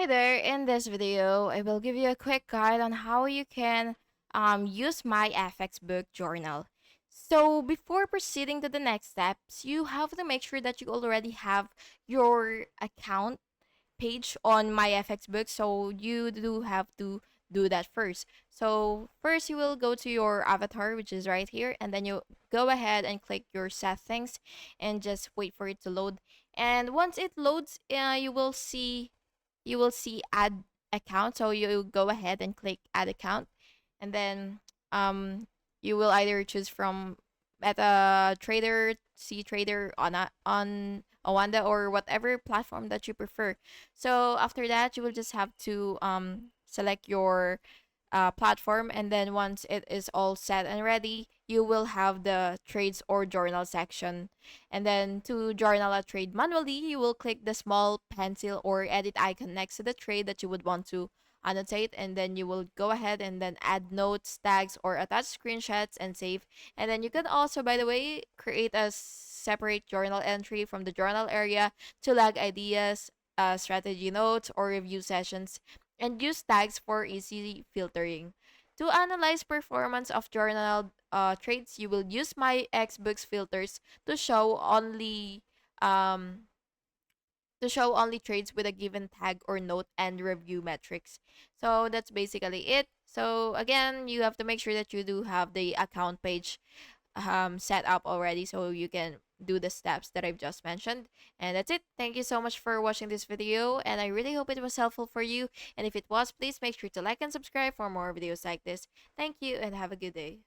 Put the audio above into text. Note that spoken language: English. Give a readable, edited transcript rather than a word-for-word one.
Hey there, in this video, I will give you a quick guide on how you can use Myfxbook Journal. So before proceeding to the next steps, you have to make sure that you already have your account page on Myfxbook, so you do have to do that first. So first you will go to your avatar, which is right here, and then you go ahead and click your settings and just wait for it to load. And once it loads, you will see add account. So you go ahead and click add account, and then you will either choose from Meta Trader, C Trader, on Awanda, or whatever platform that you prefer. So after that, you will just have to select your platform, and then once it is all set and ready, you will have the trades or journal section. And then to journal a trade manually, you will click the small pencil or edit icon next to the trade that you would want to annotate, and then you will go ahead and then add notes, tags, or attach screenshots and save. And then you can also, by the way, create a separate journal entry from the journal area to log ideas, strategy notes, or review sessions, and use tags for easy filtering. To analyze performance of journal trades, you will use my Xbooks filters to show only um, trades with a given tag or note and review metrics. So that's basically it. So again, you have to make sure that you do have the account page set up already, so you can do the steps that I've just mentioned. And that's it. Thank you so much for watching this video, and I really hope it was helpful for you. And if it was, please make sure to like and subscribe for more videos like this. Thank you and have a good day.